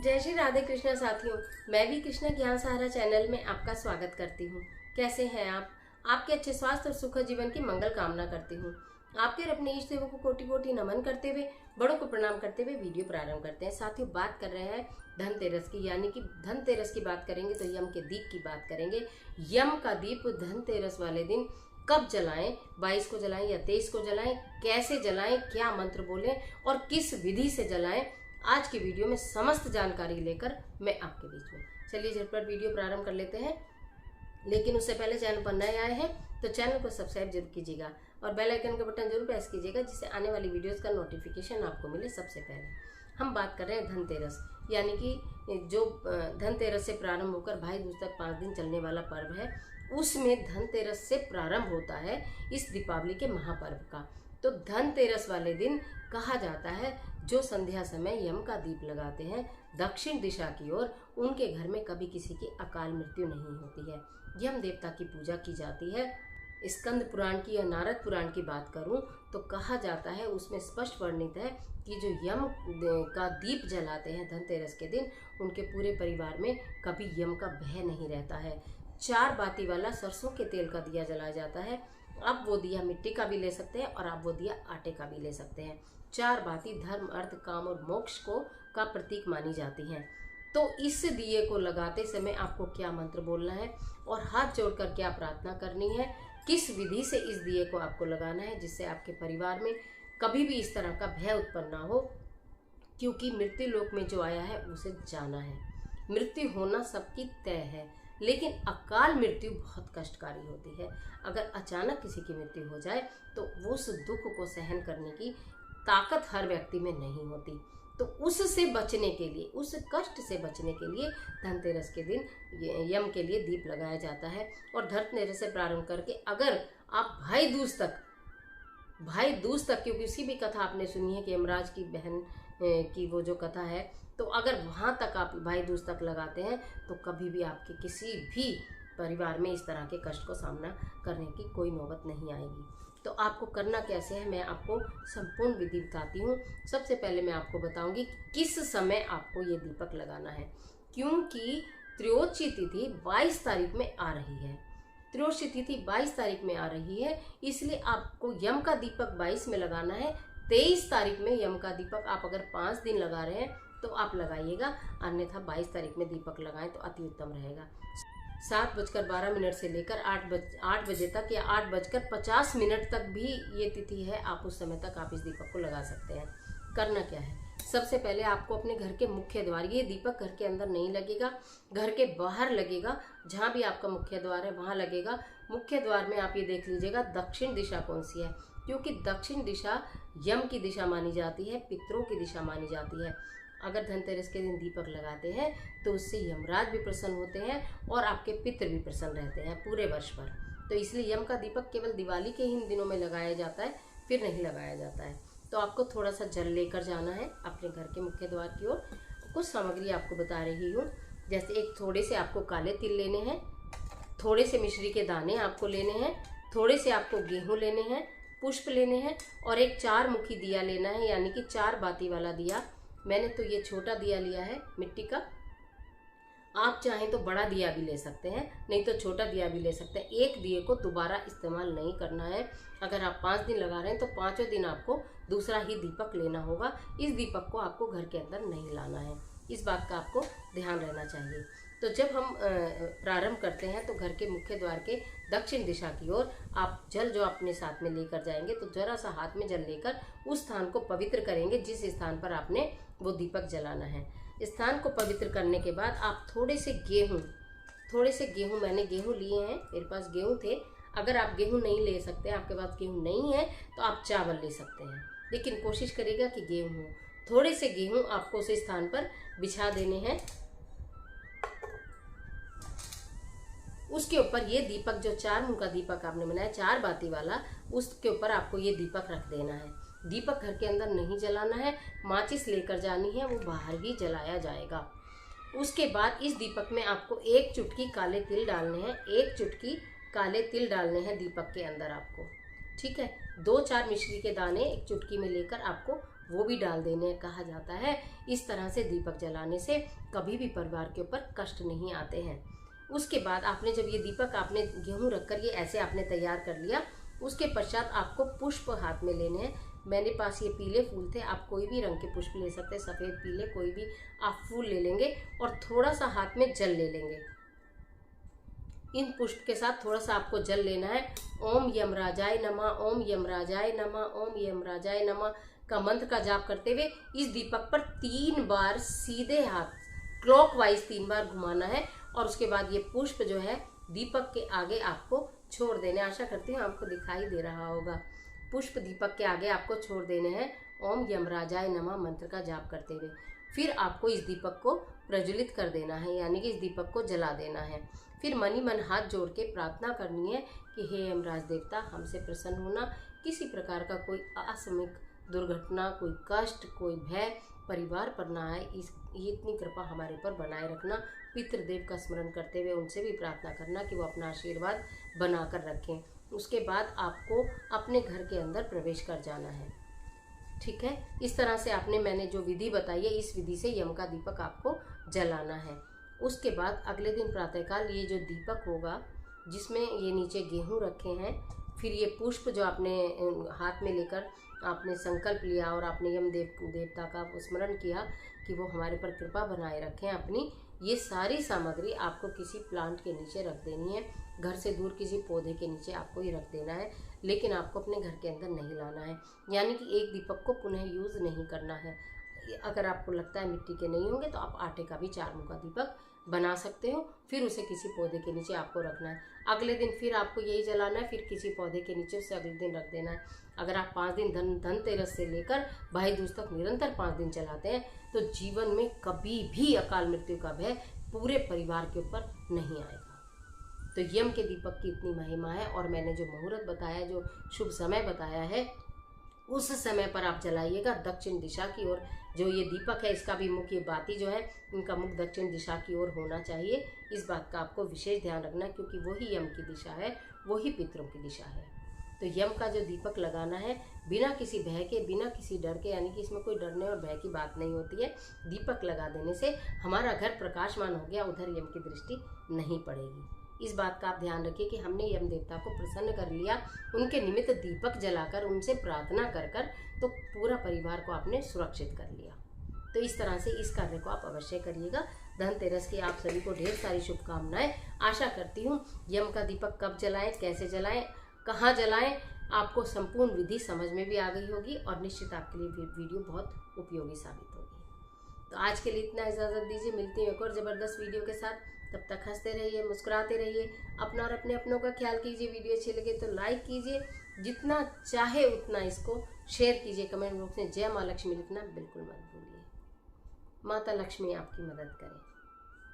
जय श्री राधे कृष्णा साथियों, मैं भी कृष्णा ज्ञान सहारा चैनल में आपका स्वागत करती हूँ। कैसे हैं आप? आपके अच्छे स्वास्थ्य और सुखद जीवन की मंगल कामना करती हूँ। आपके और अपने इष्ट देवों को कोटि कोटि नमन करते हुए, बड़ों को प्रणाम करते हुए वीडियो प्रारंभ करते हैं। साथियों, बात कर रहे हैं धनतेरस की, यानी कि धनतेरस की बात करेंगे तो यम के दीप की बात करेंगे। यम का दीप धनतेरस वाले दिन कब जलाएं, 22 को जलाएं या 23 को जलाएं, कैसे जलाएं, क्या मंत्र बोलें और किस विधि से जलाएं, आज की वीडियो में समस्त जानकारी लेकर मैं आपके बीच में। चलिए झटपट वीडियो प्रारंभ कर लेते हैं, लेकिन उससे पहले चैनल पर नए आए हैं तो चैनल को सब्सक्राइब जरूर कीजिएगा और बेल आइकन का बटन जरूर प्रेस कीजिएगा, जिससे आने वाली वीडियोस का नोटिफिकेशन आपको मिले सबसे पहले। हम बात कर रहे हैं धनतेरस, यानी कि जो धनतेरस से प्रारंभ होकर भाई दूज तक 5 दिन चलने वाला पर्व है, उसमें धनतेरस से प्रारंभ होता है इस दीपावली के महापर्व का। तो धनतेरस वाले दिन कहा जाता है जो संध्या समय यम का दीप लगाते हैं दक्षिण दिशा की ओर, उनके घर में कभी किसी की अकाल मृत्यु नहीं होती है। यम देवता की पूजा की जाती है। स्कंद पुराण की या नारद पुराण की बात करूं तो कहा जाता है, उसमें स्पष्ट वर्णित है कि जो यम का दीप जलाते हैं धनतेरस के दिन, उनके पूरे परिवार में कभी यम का भय नहीं रहता है। 4 बाती वाला सरसों के तेल का दिया जलाया जाता है। अब वो दिया मिट्टी का भी ले सकते हैं और आप वो दिया आटे का भी ले सकते हैं। 4 बाती धर्म, अर्थ, काम और मोक्ष का प्रतीक मानी जाती हैं। तो इस दिए को लगाते समय आपको क्या मंत्र बोलना है और हाथ जोड़कर क्या प्रार्थना करनी है, किस विधि से इस दिए को आपको लगाना है, जिससे आपके परिवार में कभी भी इस तरह का भय उत्पन्न ना हो, क्योंकि मृत्यु लोक में जो आया है उसे जाना है। मृत्यु होना सबकी तय है, लेकिन अकाल मृत्यु बहुत कष्टकारी होती है। अगर अचानक किसी की मृत्यु हो जाए तो उस दुख को सहन करने की ताकत हर व्यक्ति में नहीं होती। तो उससे बचने के लिए, उस कष्ट से बचने के लिए धनतेरस के दिन यम के लिए दीप लगाया जाता है। और धनतेरस से प्रारंभ करके अगर आप भाई दूज तक, क्योंकि उसकी भी कथा आपने सुनी है कि यमराज की बहन की वो जो कथा है, तो अगर वहाँ तक आप भाई दूज तक लगाते हैं तो कभी भी आपके किसी भी परिवार में इस तरह के कष्ट को सामना करने की कोई नौबत नहीं आएगी। तो आपको करना कैसे है, मैं आपको संपूर्ण विधि बताती हूँ। सबसे पहले मैं आपको बताऊंगी किस समय आपको ये दीपक लगाना है, क्योंकि त्रयोदशी तिथि 22 तारीख में आ रही है। त्रयोदशी तिथि 22 तारीख में आ रही है, इसलिए आपको यम का दीपक 22 में लगाना है। 23 तारीख में यम का दीपक आप अगर 5 दिन लगा रहे हैं तो आप लगाइएगा, अन्यथा 22 तारीख में दीपक लगाएं तो अति उत्तम रहेगा। 7:12 से लेकर 8 बजे तक या 8:50 तक भी ये तिथि है, आप उस समय तक आप इस दीपक को लगा सकते हैं। करना क्या है, सबसे पहले आपको अपने घर के मुख्य द्वार, ये दीपक घर के अंदर नहीं लगेगा, घर के बाहर लगेगा, जहाँ भी आपका मुख्य द्वार है वहाँ लगेगा। मुख्य द्वार में आप ये देख लीजिएगा दक्षिण दिशा कौन सी है, क्योंकि दक्षिण दिशा यम की दिशा मानी जाती है, पितरों की दिशा मानी जाती है। अगर धनतेरस के दिन दीपक लगाते हैं तो उससे यमराज भी प्रसन्न होते हैं और आपके पितृ भी प्रसन्न रहते हैं पूरे वर्ष भर। तो इसलिए यम का दीपक केवल दिवाली के ही दिनों में लगाया जाता है, फिर नहीं लगाया जाता है। तो आपको थोड़ा सा जल लेकर जाना है अपने घर के मुख्य द्वार की ओर। कुछ सामग्री आपको बता रही हूँ, जैसे एक थोड़े से आपको काले तिल लेने हैं, थोड़े से मिश्री के दाने आपको लेने हैं, थोड़े से आपको गेहूँ लेने हैं, पुष्प लेने हैं और एक 4 मुखी दिया लेना है, यानी कि 4 बाती वाला दिया। मैंने तो ये छोटा दिया लिया है मिट्टी का, आप चाहें तो बड़ा दिया भी ले सकते हैं, नहीं तो छोटा दिया भी ले सकते हैं। एक दिए को दोबारा इस्तेमाल नहीं करना है। अगर आप 5 दिन लगा रहे हैं तो 5वें दिन आपको दूसरा ही दीपक लेना होगा। इस दीपक को आपको घर के अंदर नहीं लाना है, इस बात का आपको ध्यान रहना चाहिए। तो जब हम प्रारंभ करते हैं तो घर के मुख्य द्वार के दक्षिण दिशा की ओर आप जल जो अपने साथ में लेकर जाएंगे, तो जरा सा हाथ में जल लेकर उस स्थान को पवित्र करेंगे जिस स्थान पर आपने वो दीपक जलाना है। स्थान को पवित्र करने के बाद आप थोड़े से गेहूं, मैंने गेहूं लिए हैं, मेरे पास गेहूं थे। अगर आप गेहूं नहीं ले सकते, आपके पास गेहूं नहीं है तो आप चावल ले सकते हैं, लेकिन कोशिश करिएगा कि गेहूं हो। थोड़े से गेहूं आपको उस स्थान पर बिछा देने हैं। उसके ऊपर ये दीपक, जो 4 मुंह का दीपक आपने बनाया 4 बाती वाला, उसके ऊपर आपको ये दीपक रख देना है। दीपक घर के अंदर नहीं जलाना है, माचिस लेकर जानी है, वो बाहर ही जलाया जाएगा। उसके बाद इस दीपक में आपको 1 चुटकी काले तिल डालने हैं, 1 चुटकी काले तिल डालने हैं दीपक के अंदर आपको, ठीक है। 2-4 मिश्री के दाने 1 चुटकी में लेकर आपको वो भी डाल देने कहा जाता है। इस तरह से दीपक जलाने से कभी भी परिवार के ऊपर कष्ट नहीं आते हैं। उसके बाद आपने जब ये दीपक आपने गेहूं रखकर ये ऐसे आपने तैयार कर लिया, उसके पश्चात आपको पुष्प हाथ में लेने हैं। मेरे पास ये पीले फूल थे, आप कोई भी रंग के पुष्प ले सकते हैं, सफ़ेद पीले कोई भी आप फूल ले लेंगे और थोड़ा सा हाथ में जल ले लेंगे। इन पुष्प के साथ थोड़ा सा आपको जल लेना है। ओम यमराजाय नमः, ओम यमराजाय नमः, ओम यमराजाय नमः का मंत्र का जाप करते हुए इस दीपक पर 3 बार सीधे हाथ क्लॉकवाइज 3 बार घुमाना है और उसके बाद ये पुष्प जो है दीपक के आगे आपको छोड़ देने। आशा करती हूँ आपको दिखाई दे रहा होगा। पुष्प दीपक के आगे आपको छोड़ देने हैं ओम यमराजाय नमः मंत्र का जाप करते हुए। फिर आपको इस दीपक को प्रज्वलित कर देना है, यानी कि इस दीपक को जला देना है। फिर मन ही मन हाथ जोड़ के प्रार्थना करनी है कि हे यमराज देवता, हमसे प्रसन्न होना, किसी प्रकार का कोई आकस्मिक दुर्घटना, कोई कष्ट, कोई भय परिवार पर ना आए, ये इतनी कृपा हमारे ऊपर बनाए रखना। पितृदेव का स्मरण करते हुए उनसे भी प्रार्थना करना कि वो अपना आशीर्वाद बना कर रखें। उसके बाद आपको अपने घर के अंदर प्रवेश कर जाना है। ठीक है, इस तरह से आपने मैंने जो विधि बताई है, इस विधि से यम का दीपक आपको जलाना है। उसके बाद अगले दिन प्रातःकाल ये जो दीपक होगा जिसमें ये नीचे गेहूं रखे हैं, फिर ये पुष्प जो आपने हाथ में लेकर आपने संकल्प लिया और आपने यम देवता का स्मरण किया कि वो हमारे पर कृपा बनाए रखें अपनी, ये सारी सामग्री आपको किसी प्लांट के नीचे रख देनी है। घर से दूर किसी पौधे के नीचे आपको ये रख देना है, लेकिन आपको अपने घर के अंदर नहीं लाना है। यानी कि एक दीपक को पुनः यूज़ नहीं करना है। अगर आपको लगता है मिट्टी के नहीं होंगे तो आप आटे का भी 4 मुंह का दीपक बना सकते हो। फिर उसे किसी पौधे के नीचे आपको रखना है। अगले दिन फिर आपको यही जलाना है, फिर किसी पौधे के नीचे उसे अगले दिन रख देना है। अगर आप 5 दिन धनतेरस से लेकर भाई दूज तक निरंतर 5 दिन चलाते हैं तो जीवन में कभी भी अकाल मृत्यु का भय पूरे परिवार के ऊपर नहीं आएगा। तो यम के दीपक की इतनी महिमा है और मैंने जो मुहूर्त बताया, जो शुभ समय बताया है, उस समय पर आप जलाइएगा दक्षिण दिशा की ओर। जो ये दीपक है इसका भी मुख, ये बाती जो है इनका मुख दक्षिण दिशा की ओर होना चाहिए। इस बात का आपको विशेष ध्यान रखना है क्योंकि वही यम की दिशा है, वही पितरों की दिशा है। तो यम का जो दीपक लगाना है बिना किसी भय के, बिना किसी डर के, यानी कि इसमें कोई डरने और भय की बात नहीं होती है। दीपक लगा देने से हमारा घर प्रकाशमान हो गया, उधर यम की दृष्टि नहीं पड़ेगी। इस बात का आप ध्यान रखिए कि हमने यम देवता को प्रसन्न कर लिया, उनके निमित्त दीपक जलाकर उनसे प्रार्थना कर तो पूरा परिवार को आपने सुरक्षित कर लिया। तो इस तरह से इस कार्य को आप अवश्य करिएगा। धनतेरस की आप सभी को ढेर सारी शुभकामनाएं। आशा करती हूँ यम का दीपक कब जलाएं, कैसे जलाएं, कहाँ जलाएं, आपको संपूर्ण विधि समझ में भी आ गई होगी और निश्चित आपके लिए वीडियो बहुत उपयोगी साबित होगी। तो आज के लिए इतना, इजाज़त दीजिए। मिलती हूँ एक और ज़बरदस्त वीडियो के साथ। तब तक हंसते रहिए, मुस्कुराते रहिए, अपना और अपने अपनों का ख्याल कीजिए। वीडियो अच्छी लगे तो लाइक कीजिए, जितना चाहे उतना इसको शेयर कीजिए। कमेंट बॉक्स में जय माँ लक्ष्मी लिखना बिल्कुल मत भूलिए। माता लक्ष्मी आपकी मदद करें।